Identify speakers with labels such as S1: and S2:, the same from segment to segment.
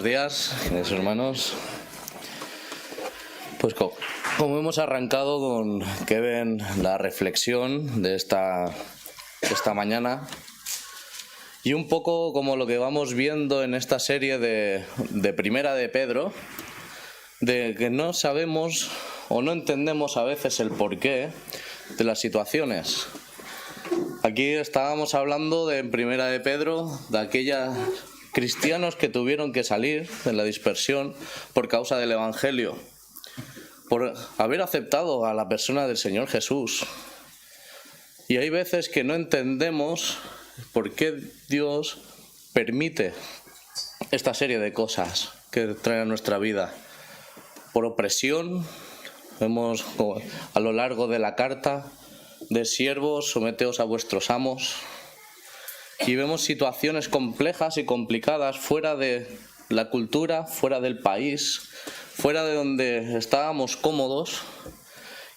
S1: días, queridos hermanos. Pues como hemos arrancado con Kevin la reflexión de esta mañana, y un poco como lo que vamos viendo en esta serie de Primera de Pedro, de que no sabemos o no entendemos a veces el porqué de las situaciones. Aquí estábamos hablando en Primera de Pedro de aquellos cristianos que tuvieron que salir de la dispersión por causa del Evangelio, por haber aceptado a la persona del Señor Jesús. Y hay veces que no entendemos por qué Dios permite esta serie de cosas que traen a nuestra vida. Por opresión, vemos a lo largo de la carta, de siervos, someteos a vuestros amos. Y vemos situaciones complejas y complicadas fuera de la cultura, fuera del país, fuera de donde estábamos cómodos.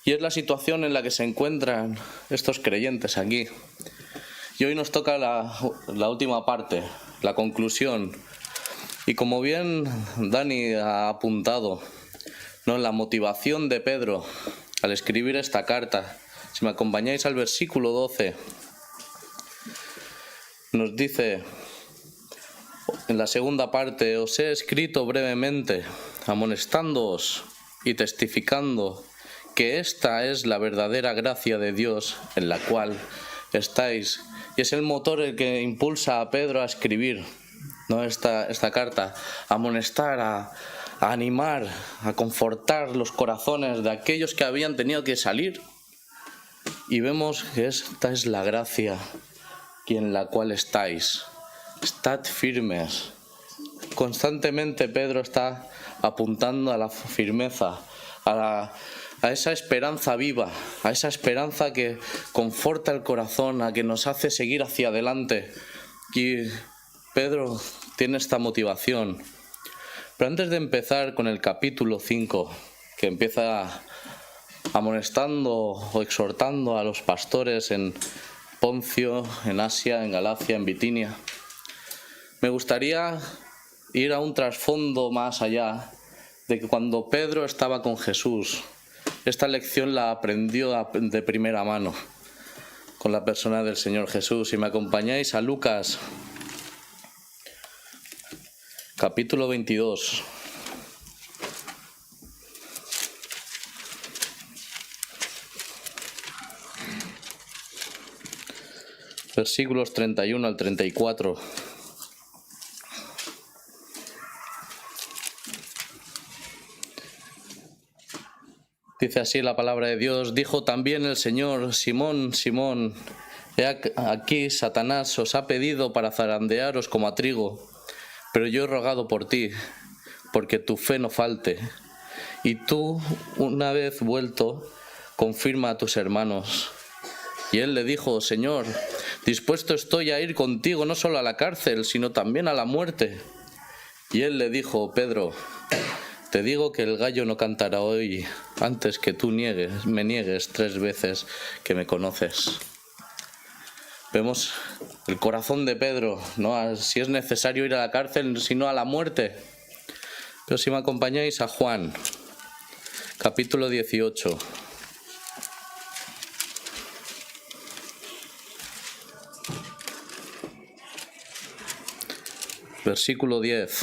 S1: Y es la situación en la que se encuentran estos creyentes aquí. Y hoy nos toca la última parte, la conclusión. Y como bien Dani ha apuntado, ¿no?, la motivación de Pedro al escribir esta carta. Si me acompañáis al versículo 12, nos dice en la segunda parte: os he escrito brevemente, amonestándoos y testificando que esta es la verdadera gracia de Dios en la cual estáis. Y es el motor el que impulsa a Pedro a escribir, ¿no?, esta carta, a amonestar, a animar, a confortar los corazones de aquellos que habían tenido que salir. Y vemos que esta es la gracia en la cual estáis. Estad firmes. Constantemente Pedro está apuntando a la firmeza, a esa esperanza viva, a esa esperanza que conforta el corazón, a que nos hace seguir hacia adelante. Y Pedro tiene esta motivación. Pero antes de empezar con el capítulo 5, que empieza amonestando o exhortando a los pastores en Poncio, en Asia, en Galacia, en Bitinia, me gustaría ir a un trasfondo más allá de que cuando Pedro estaba con Jesús, esta lección la aprendió de primera mano con la persona del Señor Jesús. Si me acompañáis a Lucas, capítulo 22. Versículos 31 al 34. Dice así la palabra de Dios: dijo también el Señor: Simón, Simón, he aquí Satanás os ha pedido para zarandearos como a trigo, pero yo he rogado por ti, porque tu fe no falte. Y tú, una vez vuelto, confirma a tus hermanos. Y él le dijo: Señor, dispuesto estoy a ir contigo no solo a la cárcel, sino también a la muerte. Y él le dijo: Pedro, te digo que el gallo no cantará hoy antes que tú me niegues 3 veces que me conoces. Vemos el corazón de Pedro, ¿no? Si es necesario ir a la cárcel, sino a la muerte. Pero si me acompañáis a Juan, capítulo 18. Versículo 10.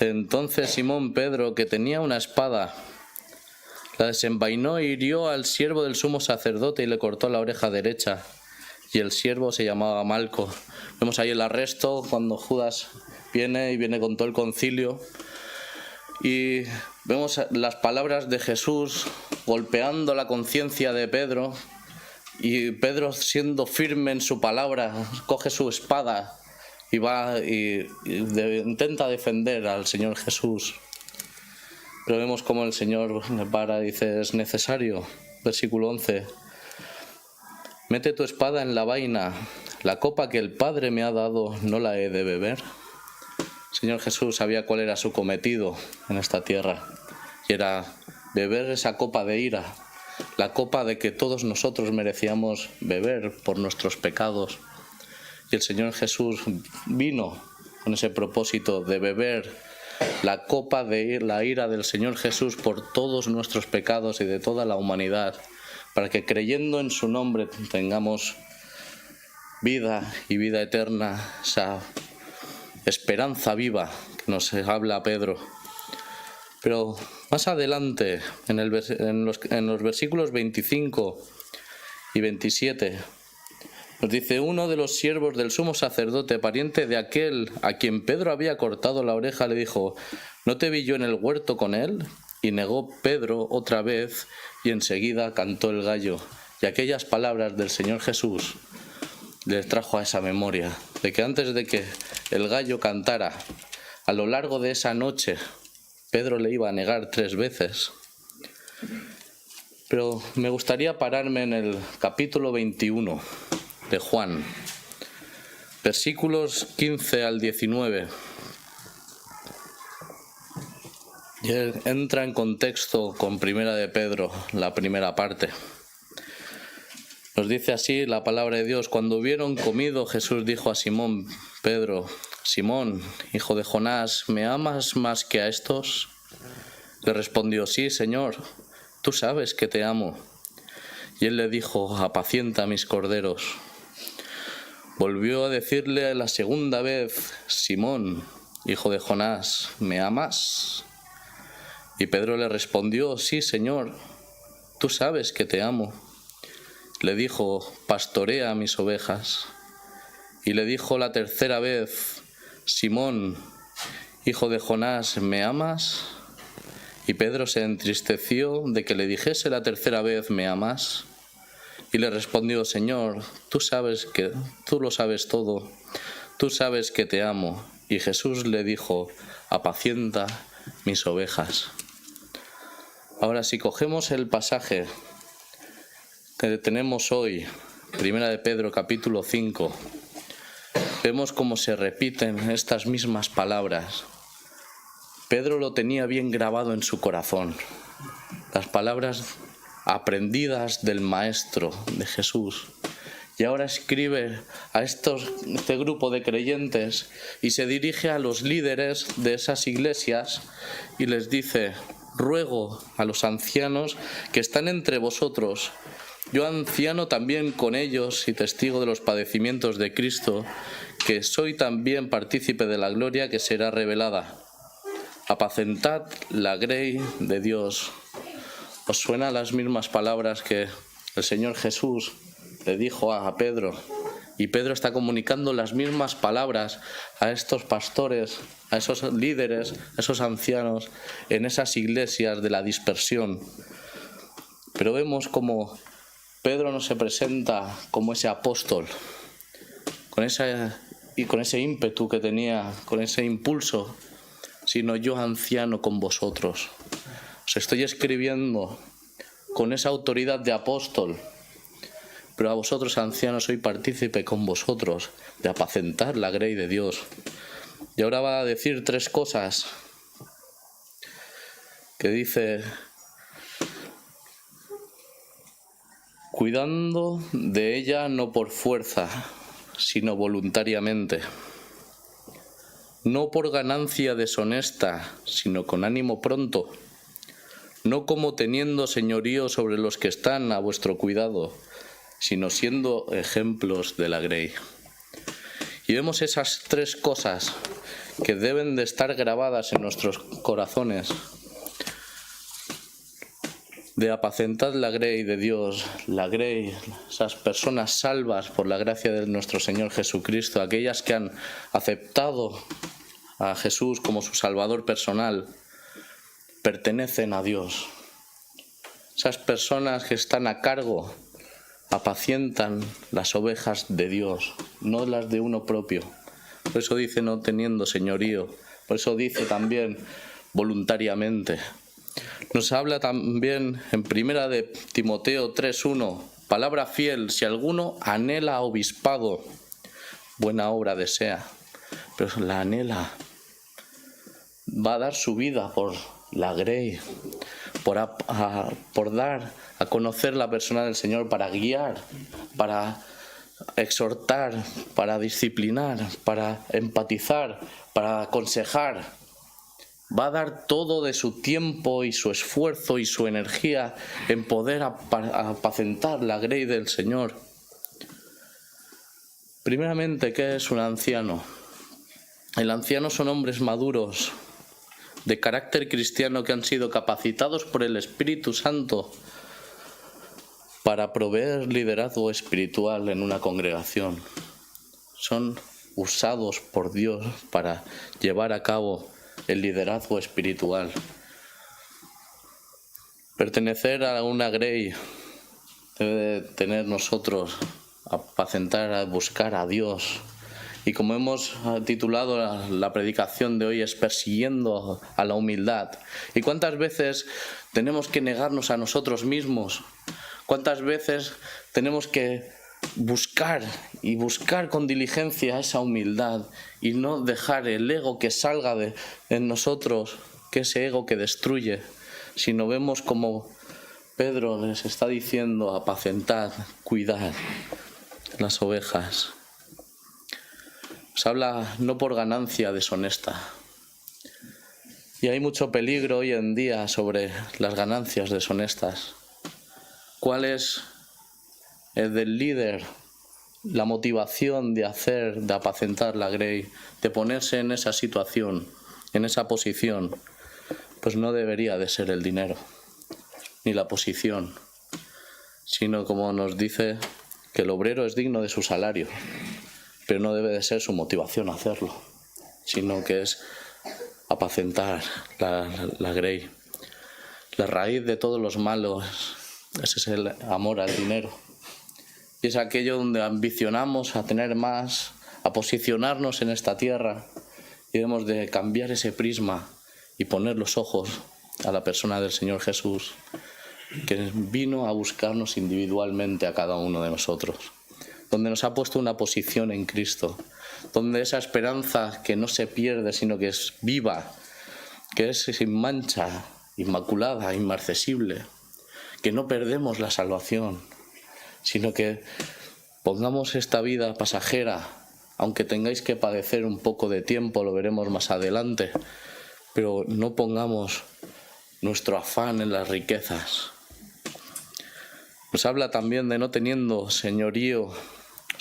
S1: Entonces Simón Pedro, que tenía una espada, la desenvainó y hirió al siervo del sumo sacerdote y le cortó la oreja derecha. Y el siervo se llamaba Malco. Vemos ahí el arresto cuando Judas viene con todo el concilio. Y vemos las palabras de Jesús golpeando la conciencia de Pedro. Y Pedro, siendo firme en su palabra, coge su espada y va y intenta defender al Señor Jesús. Pero vemos cómo el Señor le para y dice: es necesario. Versículo 11. Mete tu espada en la vaina. La copa que el Padre me ha dado, ¿no la he de beber? El Señor Jesús sabía cuál era su cometido en esta tierra. Y era beber esa copa de ira. La copa de que todos nosotros merecíamos beber por nuestros pecados. Y el Señor Jesús vino con ese propósito de beber la copa de la ira del Señor Jesús por todos nuestros pecados y de toda la humanidad, para que creyendo en su nombre tengamos vida y vida eterna, esa esperanza viva que nos habla Pedro. Pero más adelante, en los versículos 25 y 27, nos dice: uno de los siervos del sumo sacerdote, pariente de aquel a quien Pedro había cortado la oreja, le dijo: ¿no te vi yo en el huerto con él? Y negó Pedro otra vez, y enseguida cantó el gallo. Y aquellas palabras del Señor Jesús les trajo a esa memoria de que antes de que el gallo cantara, a lo largo de esa noche, Pedro le iba a negar 3 veces. Pero me gustaría pararme en el capítulo 21 de Juan, versículos 15 al 19. Y entra en contexto con Primera de Pedro, la primera parte. Nos dice así la palabra de Dios: cuando hubieron comido, Jesús dijo a Simón Pedro: Simón, hijo de Jonás, ¿me amas más que a estos? Le respondió: sí, Señor, tú sabes que te amo. Y él le dijo: apacienta mis corderos. Volvió a decirle la segunda vez: Simón, hijo de Jonás, ¿me amas? Y Pedro le respondió: sí, Señor, tú sabes que te amo. Le dijo: pastorea mis ovejas. Y le dijo la tercera vez: Simón, hijo de Jonás, ¿me amas? Y Pedro se entristeció de que le dijese la tercera vez: ¿me amas? Y le respondió: Señor, tú lo sabes todo, tú sabes que te amo. Y Jesús le dijo: apacienta mis ovejas. Ahora, si cogemos el pasaje que tenemos hoy, Primera de Pedro, capítulo 5, vemos cómo se repiten estas mismas palabras. Pedro lo tenía bien grabado en su corazón, las palabras aprendidas del Maestro, de Jesús. Y ahora escribe a este grupo de creyentes y se dirige a los líderes de esas iglesias y les dice: ruego a los ancianos que están entre vosotros, yo anciano también con ellos y testigo de los padecimientos de Cristo, que soy también partícipe de la gloria que será revelada. Apacentad la grey de Dios. ¿Os suenan las mismas palabras que el Señor Jesús le dijo a Pedro? Y Pedro está comunicando las mismas palabras a estos pastores, a esos líderes, a esos ancianos en esas iglesias de la dispersión. Pero vemos como Pedro no se presenta como ese apóstol, con ese ímpetu que tenía, con ese impulso, sino: yo anciano con vosotros. Os estoy escribiendo con esa autoridad de apóstol, pero a vosotros, ancianos, soy partícipe con vosotros de apacentar la grey de Dios. Y ahora va a decir 3 cosas que dice: cuidando de ella no por fuerza, sino voluntariamente, no por ganancia deshonesta, sino con ánimo pronto, no como teniendo señorío sobre los que están a vuestro cuidado, sino siendo ejemplos de la grey. Y vemos esas 3 cosas que deben de estar grabadas en nuestros corazones: de apacentar la grey de Dios, la grey, esas personas salvas por la gracia de nuestro Señor Jesucristo, aquellas que han aceptado a Jesús como su Salvador personal, pertenecen a Dios. Esas personas que están a cargo apacientan las ovejas de Dios, no las de uno propio. Por eso dice: no teniendo señorío. Por eso dice también: voluntariamente. Nos habla también en Primera de Timoteo 3:1: palabra fiel, si alguno anhela obispado, buena obra desea. Pero la anhela, va a dar su vida por la grey, por dar a conocer la persona del Señor, para guiar, para exhortar, para disciplinar, para empatizar, para aconsejar. Va a dar todo de su tiempo y su esfuerzo y su energía en poder apacentar la grey del Señor. Primeramente, ¿qué es un anciano? El anciano son hombres maduros, de carácter cristiano, que han sido capacitados por el Espíritu Santo para proveer liderazgo espiritual en una congregación. Son usados por Dios para llevar a cabo el liderazgo espiritual. Pertenecer a una grey debe tener nosotros apacentar, a buscar a Dios. Y como hemos titulado la predicación de hoy, es persiguiendo a la humildad. ¿Y cuántas veces tenemos que negarnos a nosotros mismos? ¿Cuántas veces tenemos que buscar con diligencia esa humildad y no dejar el ego que salga en nosotros, que ese ego que destruye, sino vemos como Pedro les está diciendo: apacentad, cuidad las ovejas? Se habla no por ganancia deshonesta. Y hay mucho peligro hoy en día sobre las ganancias deshonestas. ¿Cuál es el del líder? La motivación de apacentar la grey, de ponerse en esa situación, en esa posición, pues no debería de ser el dinero, ni la posición, sino, como nos dice, que el obrero es digno de su salario, pero no debe de ser su motivación hacerlo, sino que es apacentar la grey. La raíz de todos los malos, ese es el amor al dinero. Y es aquello donde ambicionamos a tener más, a posicionarnos en esta tierra, y debemos de cambiar ese prisma y poner los ojos a la persona del Señor Jesús, que vino a buscarnos individualmente a cada uno de nosotros, donde nos ha puesto una posición en Cristo, donde esa esperanza que no se pierde, sino que es viva, que es sin mancha, inmaculada, inmarcesible, que no perdemos la salvación, sino que pongamos esta vida pasajera, aunque tengáis que padecer un poco de tiempo, lo veremos más adelante, pero no pongamos nuestro afán en las riquezas. Nos habla también de no teniendo señorío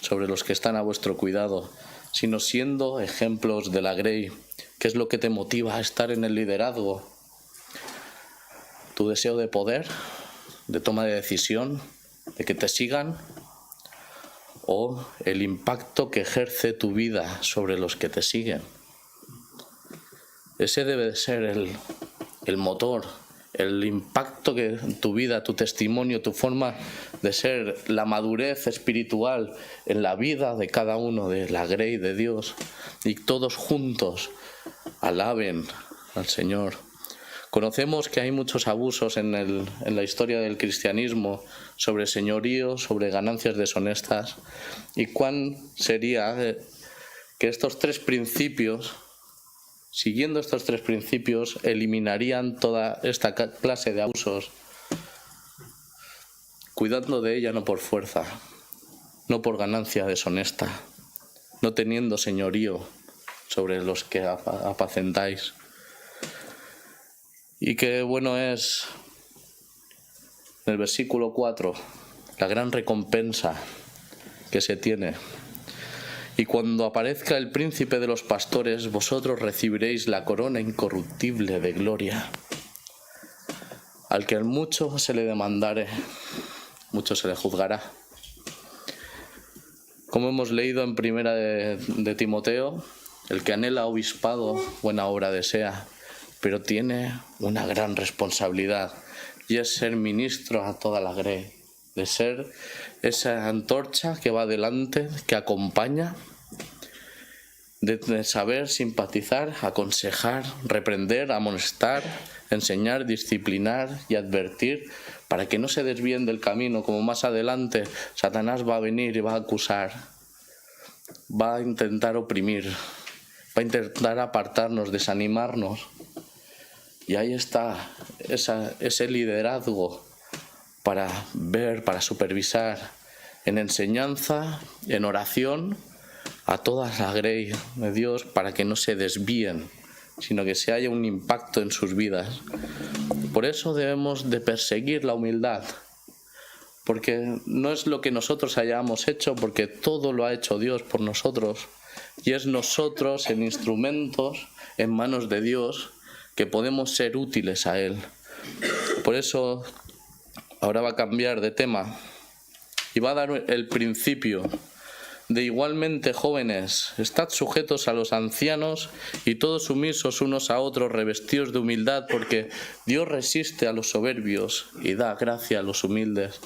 S1: sobre los que están a vuestro cuidado, sino siendo ejemplos de la grey. ¿Qué es lo que te motiva a estar en el liderazgo? ¿Tu deseo de poder, de toma de decisión, de que te sigan? ¿O el impacto que ejerce tu vida sobre los que te siguen? Ese debe de ser el motor, el impacto que tu vida, tu testimonio, tu forma de ser, la madurez espiritual en la vida de cada uno, de la grey de Dios, y todos juntos alaben al Señor. Conocemos que hay muchos abusos en la historia del cristianismo sobre señorío, sobre ganancias deshonestas. ¿Y cuán sería que estos tres principios, siguiendo estos tres principios, eliminarían toda esta clase de abusos, cuidando de ella no por fuerza, no por ganancia deshonesta, no teniendo señorío sobre los que apacentáis? Y qué bueno es, en el versículo 4, la gran recompensa que se tiene. Y cuando aparezca el príncipe de los pastores, vosotros recibiréis la corona incorruptible de gloria. Al que al mucho se le demandare, mucho se le juzgará. Como hemos leído en primera de Timoteo, el que anhela obispado, buena obra desea, pero tiene una gran responsabilidad, y es ser ministro a toda la grey, de ser esa antorcha que va adelante, que acompaña, de saber simpatizar, aconsejar, reprender, amonestar, enseñar, disciplinar y advertir, para que no se desvíen del camino, como más adelante Satanás va a venir y va a acusar, va a intentar oprimir, va a intentar apartarnos, desanimarnos. Y ahí está ese liderazgo para ver, para supervisar en enseñanza, en oración, a toda la grey de Dios para que no se desvíen, sino que se haya un impacto en sus vidas. Por eso debemos de perseguir la humildad, porque no es lo que nosotros hayamos hecho, porque todo lo ha hecho Dios por nosotros, y es nosotros en instrumentos en manos de Dios que podemos ser útiles a Él. Por eso ahora va a cambiar de tema y va a dar el principio de: igualmente, jóvenes, estad sujetos a los ancianos y todos sumisos unos a otros, revestidos de humildad, porque Dios resiste a los soberbios y da gracia a los humildes.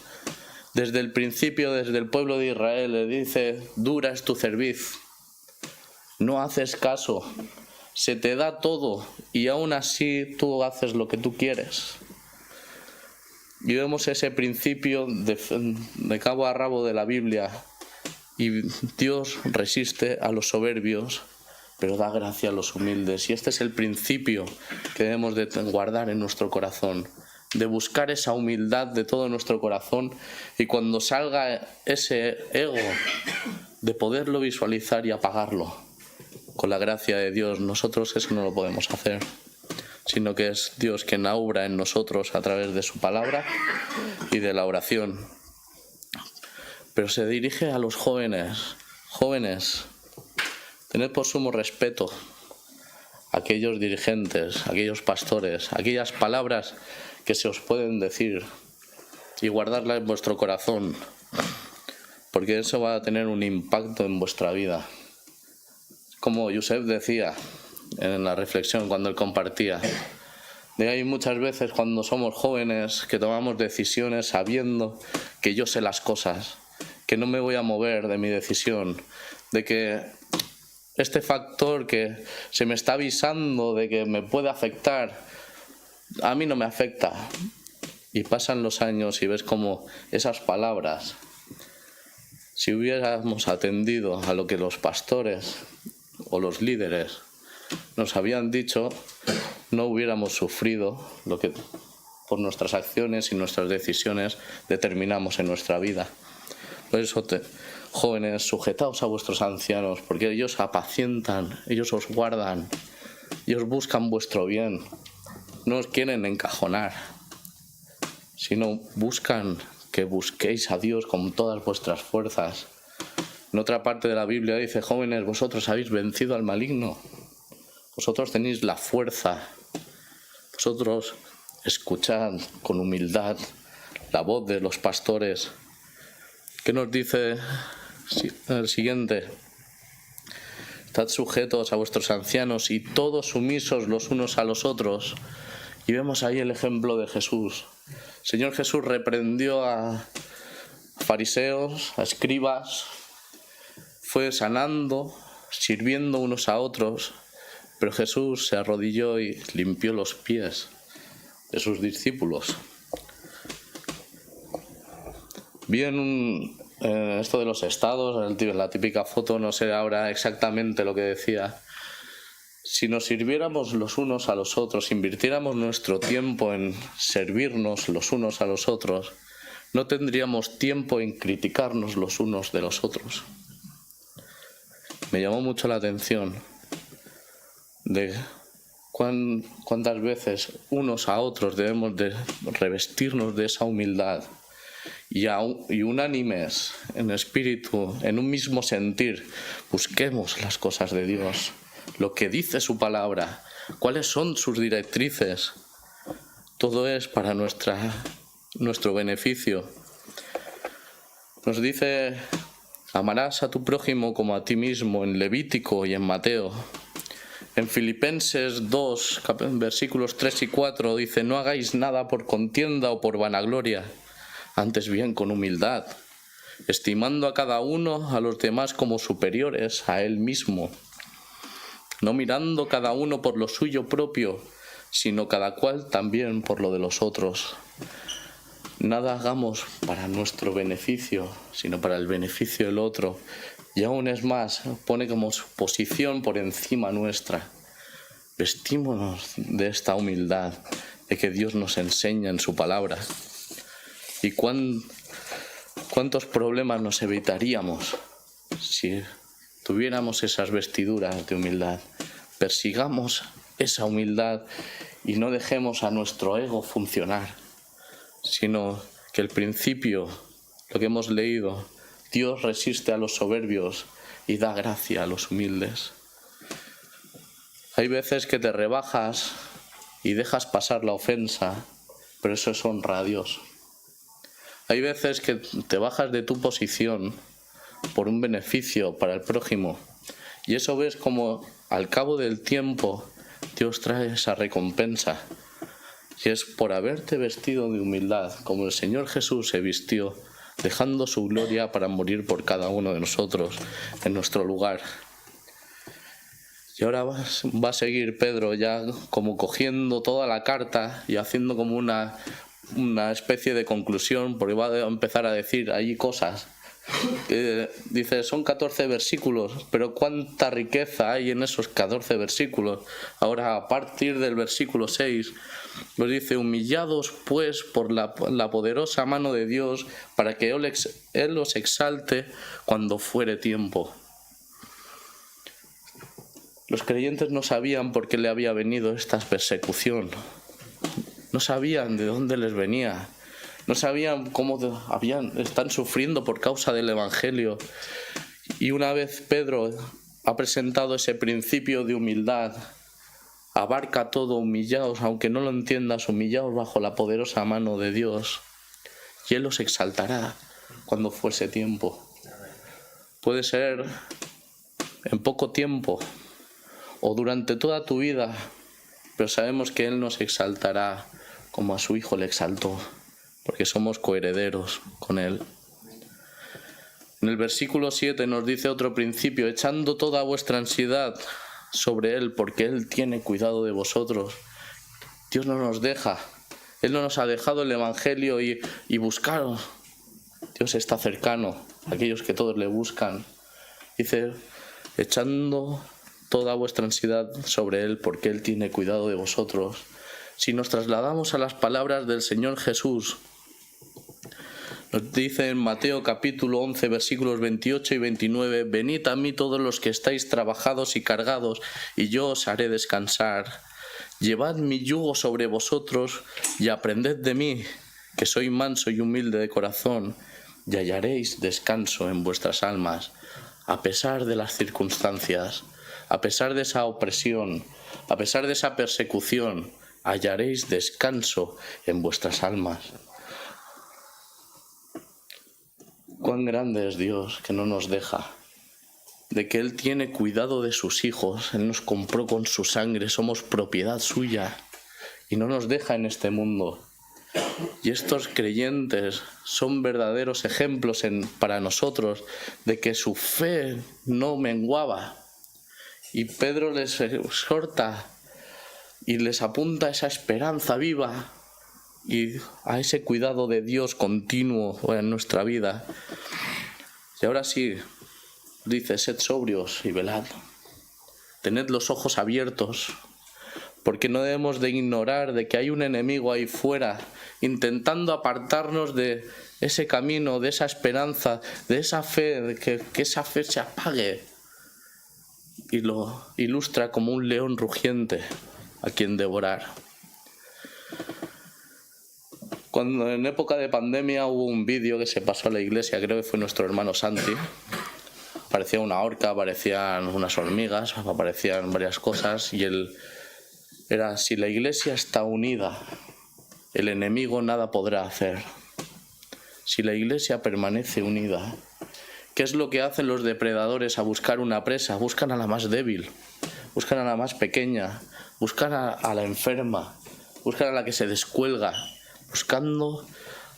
S1: Desde el principio, desde el pueblo de Israel, le dice: dura es tu cerviz, no haces caso, se te da todo y aún así tú haces lo que tú quieres. Y vemos ese principio de cabo a rabo de la Biblia. Y Dios resiste a los soberbios, pero da gracia a los humildes. Y este es el principio que debemos de guardar en nuestro corazón, de buscar esa humildad de todo nuestro corazón, y cuando salga ese ego, de poderlo visualizar y apagarlo. Con la gracia de Dios, nosotros eso no lo podemos hacer, sino que es Dios quien obra en nosotros a través de su palabra y de la oración. Pero se dirige a los jóvenes. Jóvenes, tened por sumo respeto a aquellos dirigentes, a aquellos pastores, aquellas palabras que se os pueden decir, y guardarlas en vuestro corazón, porque eso va a tener un impacto en vuestra vida. Como Josep decía en la reflexión cuando él compartía, de hay muchas veces cuando somos jóvenes que tomamos decisiones sabiendo que yo sé las cosas, que no me voy a mover de mi decisión, de que este factor que se me está avisando de que me puede afectar, a mí no me afecta. Y pasan los años y ves como esas palabras, si hubiéramos atendido a lo que los pastores o los líderes nos habían dicho, no hubiéramos sufrido lo que por nuestras acciones y nuestras decisiones determinamos en nuestra vida. Por eso, jóvenes, sujetaos a vuestros ancianos, porque ellos apacientan, ellos os guardan, ellos buscan vuestro bien, no os quieren encajonar, sino buscan que busquéis a Dios con todas vuestras fuerzas. En otra parte de la Biblia dice: jóvenes, vosotros habéis vencido al maligno, vosotros tenéis la fuerza, vosotros escuchad con humildad la voz de los pastores. ¿Qué nos dice el siguiente? Estad sujetos a vuestros ancianos y todos sumisos los unos a los otros. Y vemos ahí el ejemplo de Jesús. El Señor Jesús reprendió a fariseos, a escribas, fue sanando, sirviendo unos a otros, pero Jesús se arrodilló y limpió los pies de sus discípulos. Bien, esto de los estados, la típica foto, no sé ahora exactamente lo que decía. Si nos sirviéramos los unos a los otros, invirtiéramos nuestro tiempo en servirnos los unos a los otros, no tendríamos tiempo en criticarnos los unos de los otros. Me llamó mucho la atención de cuántas veces unos a otros debemos de revestirnos de esa humildad y unánimes en espíritu, en un mismo sentir, busquemos las cosas de Dios, lo que dice su palabra, cuáles son sus directrices. Todo es para nuestro beneficio. Nos dice: amarás a tu prójimo como a ti mismo, en Levítico y en Mateo. En Filipenses 2, versículos 3 y 4 dice: no hagáis nada por contienda o por vanagloria, antes bien con humildad, estimando a cada uno a los demás como superiores a él mismo, no mirando cada uno por lo suyo propio, sino cada cual también por lo de los otros. Nada hagamos para nuestro beneficio, sino para el beneficio del otro. Y aún es más, pone como su posición por encima nuestra. Vestímonos de esta humildad, de que Dios nos enseña en su palabra. Y cuán ¿Cuántos problemas nos evitaríamos si tuviéramos esas vestiduras de humildad? Persigamos esa humildad y no dejemos a nuestro ego funcionar, sino que el principio, lo que hemos leído, Dios resiste a los soberbios y da gracia a los humildes. Hay veces que te rebajas y dejas pasar la ofensa, pero eso es honra a Dios. Hay veces que te bajas de tu posición por un beneficio para el prójimo, y eso ves como al cabo del tiempo Dios trae esa recompensa, y es por haberte vestido de humildad, como el Señor Jesús se vistió, dejando su gloria para morir por cada uno de nosotros en nuestro lugar. Y ahora va a seguir Pedro ya como cogiendo toda la carta y haciendo como una especie de conclusión, porque va a empezar a decir allí cosas. Dice, son 14 versículos, pero cuánta riqueza hay en esos 14 versículos. Ahora, a partir del versículo 6, nos dice, humillados pues por la poderosa mano de Dios, para que Él los exalte cuando fuere tiempo. Los creyentes no sabían por qué le había venido esta persecución. No sabían de dónde les venía. No sabían cómo están sufriendo por causa del Evangelio. Y una vez Pedro ha presentado ese principio de humildad, abarca todo, humillaos, aunque no lo entiendas, humillaos bajo la poderosa mano de Dios, y Él os exaltará cuando fuese tiempo. Puede ser en poco tiempo o durante toda tu vida, pero sabemos que Él nos exaltará como a su Hijo le exaltó, porque somos coherederos con Él. En el versículo 7 nos dice otro principio, echando toda vuestra ansiedad sobre Él, porque Él tiene cuidado de vosotros. Dios no nos deja, Él no nos ha dejado el Evangelio y buscaros. Dios está cercano a aquellos que todos le buscan. Dice, echando toda vuestra ansiedad sobre Él, porque Él tiene cuidado de vosotros. Si nos trasladamos a las palabras del Señor Jesús, nos dice en Mateo capítulo 11, versículos 28 y 29, venid a mí todos los que estáis trabajados y cargados, y yo os haré descansar. Llevad mi yugo sobre vosotros y aprended de mí, que soy manso y humilde de corazón, y hallaréis descanso en vuestras almas, a pesar de las circunstancias. A pesar de esa opresión, a pesar de esa persecución, hallaréis descanso en vuestras almas. Cuán grande es Dios que no nos deja, de que Él tiene cuidado de sus hijos, Él nos compró con su sangre, somos propiedad suya y no nos deja en este mundo. Y estos creyentes son verdaderos ejemplos para nosotros de que su fe no menguaba. Y Pedro les exhorta y les apunta a esa esperanza viva y a ese cuidado de Dios continuo en nuestra vida. Y ahora sí, dice, sed sobrios y velad. Tened los ojos abiertos, porque no debemos de ignorar de que hay un enemigo ahí fuera intentando apartarnos de ese camino, de esa esperanza, de esa fe, de que esa fe se apague. Y lo ilustra como un león rugiente a quien devorar. Cuando en época de pandemia hubo un vídeo que se pasó a la iglesia, creo que fue nuestro hermano Santi, aparecía una orca, aparecían unas hormigas, aparecían varias cosas, y era, si la iglesia está unida, el enemigo nada podrá hacer. Si la iglesia permanece unida, ¿qué es lo que hacen los depredadores a buscar una presa? Buscan a la más débil, buscan a la más pequeña, buscan a la enferma, buscan a la que se descuelga, buscando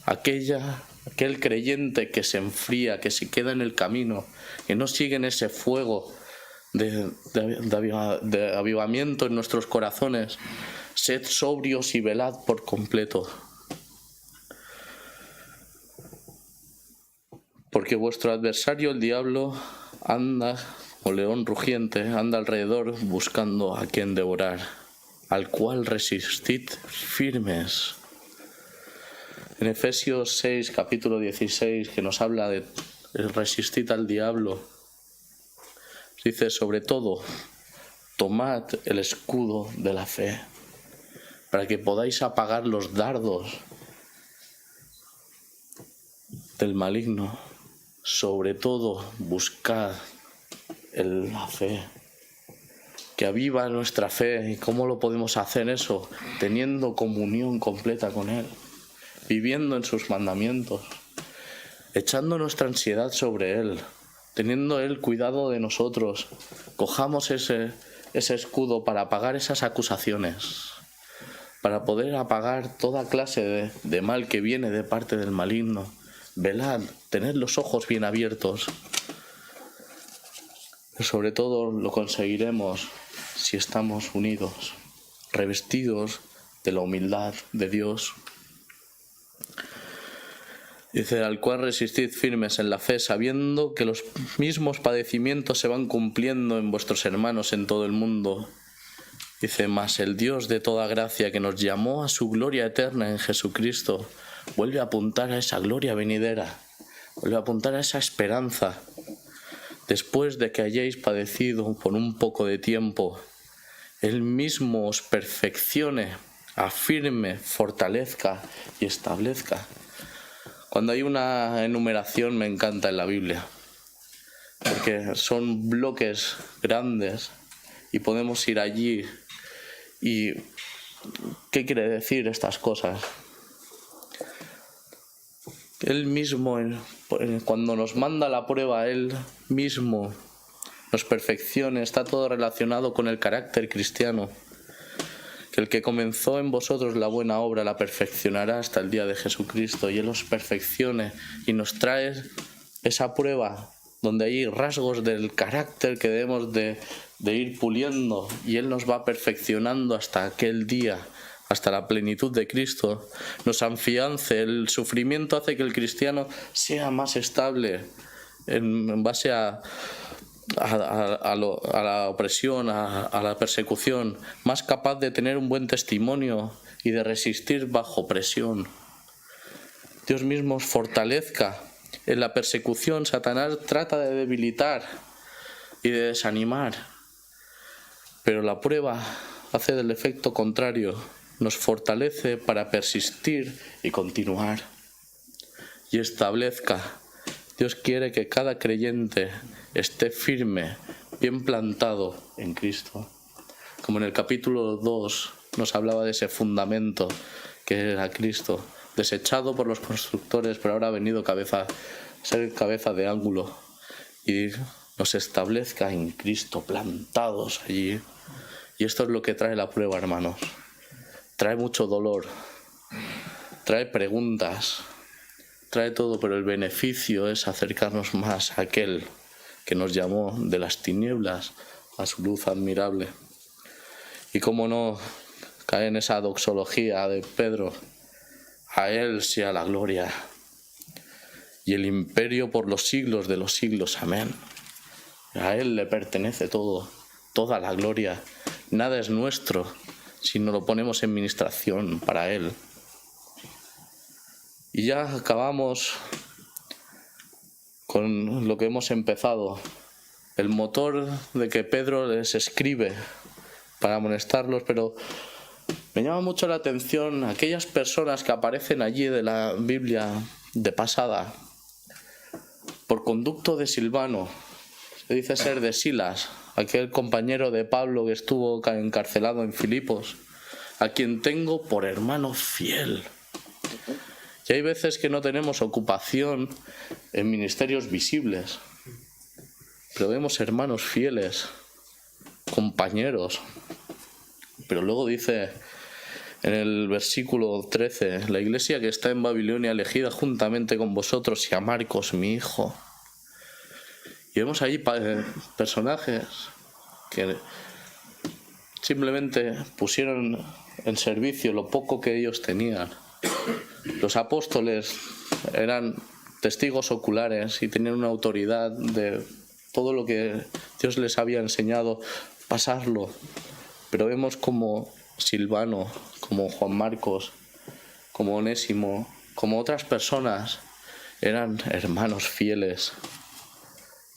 S1: aquel creyente que se enfría, que se queda en el camino, que no sigue en ese fuego de avivamiento en nuestros corazones. Sed sobrios y velad por completo. Porque vuestro adversario, el diablo, anda, o león rugiente, anda alrededor buscando a quien devorar, al cual resistid firmes. En Efesios 6, capítulo 16, que nos habla de resistir al diablo, dice: sobre todo, tomad el escudo de la fe, para que podáis apagar los dardos del maligno. Sobre todo, buscad la fe, que aviva nuestra fe. ¿Y cómo lo podemos hacer eso? Teniendo comunión completa con Él, viviendo en sus mandamientos, echando nuestra ansiedad sobre Él, teniendo Él cuidado de nosotros. Cojamos ese escudo para apagar esas acusaciones, para poder apagar toda clase de mal que viene de parte del maligno. Velad, tened los ojos bien abiertos. Pero sobre todo lo conseguiremos si estamos unidos, revestidos de la humildad de Dios. Dice: al cual resistid firmes en la fe, sabiendo que los mismos padecimientos se van cumpliendo en vuestros hermanos en todo el mundo. Dice: mas el Dios de toda gracia, que nos llamó a su gloria eterna en Jesucristo, vuelve a apuntar a esa gloria venidera, vuelve a apuntar a esa esperanza. Después de que hayáis padecido por un poco de tiempo, Él mismo os perfeccione, afirme, fortalezca y establezca. Cuando hay una enumeración me encanta en la Biblia, porque son bloques grandes y podemos ir allí. ¿Y qué quiere decir estas cosas? Él mismo, cuando nos manda la prueba, Él mismo nos perfecciona. Está todo relacionado con el carácter cristiano. Que el que comenzó en vosotros la buena obra la perfeccionará hasta el día de Jesucristo, y Él os perfeccione y nos trae esa prueba donde hay rasgos del carácter que debemos de ir puliendo, y Él nos va perfeccionando hasta aquel día, hasta la plenitud de Cristo. Nos afiance. El sufrimiento hace que el cristiano sea más estable en base a la opresión, a la persecución, más capaz de tener un buen testimonio y de resistir bajo presión. Dios mismo os fortalezca. En la persecución, Satanás trata de debilitar y de desanimar, pero la prueba hace del efecto contrario, nos fortalece para persistir y continuar. Y establezca. Dios quiere que cada creyente esté firme, bien plantado en Cristo. Como en el capítulo 2 nos hablaba de ese fundamento que era Cristo, desechado por los constructores, pero ahora ha venido a ser cabeza de ángulo, y nos establezca en Cristo, plantados allí. Y esto es lo que trae la prueba, hermanos. Trae mucho dolor, trae preguntas, trae todo, pero el beneficio es acercarnos más a aquel que nos llamó de las tinieblas a su luz admirable. Y cómo no cae en esa doxología de Pedro: a Él sea la gloria y el imperio por los siglos de los siglos. Amén. A Él le pertenece todo, toda la gloria. Nada es nuestro si no lo ponemos en ministración para Él. Y ya acabamos con lo que hemos empezado. El motor de que Pedro les escribe para amonestarlos, pero me llama mucho la atención aquellas personas que aparecen allí de la Biblia de pasada. Por conducto de Silvano, se dice ser de Silas, aquel compañero de Pablo que estuvo encarcelado en Filipos, a quien tengo por hermano fiel. Y hay veces que no tenemos ocupación en ministerios visibles, pero vemos hermanos fieles, compañeros. Pero luego dice en el versículo 13: la iglesia que está en Babilonia, elegida juntamente con vosotros, y a Marcos, mi hijo. Y vemos ahí personajes que simplemente pusieron en servicio lo poco que ellos tenían. Los apóstoles eran testigos oculares y tenían una autoridad de todo lo que Dios les había enseñado, pasarlo. Pero vemos como Silvano, como Juan Marcos, como Onésimo, como otras personas, eran hermanos fieles.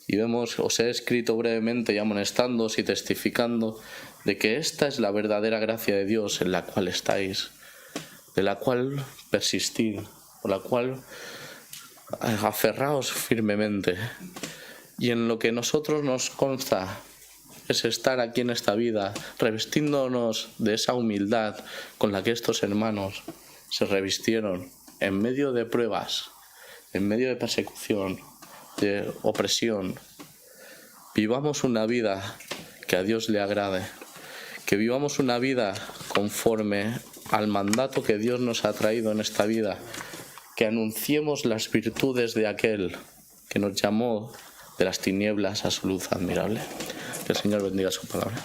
S1: Y vemos, os he escrito brevemente y amonestándoos y testificando de que esta es la verdadera gracia de Dios en la cual estáis, de la cual persistid, por la cual aferraos firmemente. Y en lo que nosotros nos consta es estar aquí en esta vida, revestiéndonos de esa humildad con la que estos hermanos se revistieron en medio de pruebas, en medio de persecución, de opresión. Vivamos una vida que a Dios le agrade, que vivamos una vida conforme al mandato que Dios nos ha traído en esta vida, que anunciemos las virtudes de aquel que nos llamó de las tinieblas a su luz admirable. Que el Señor bendiga su palabra.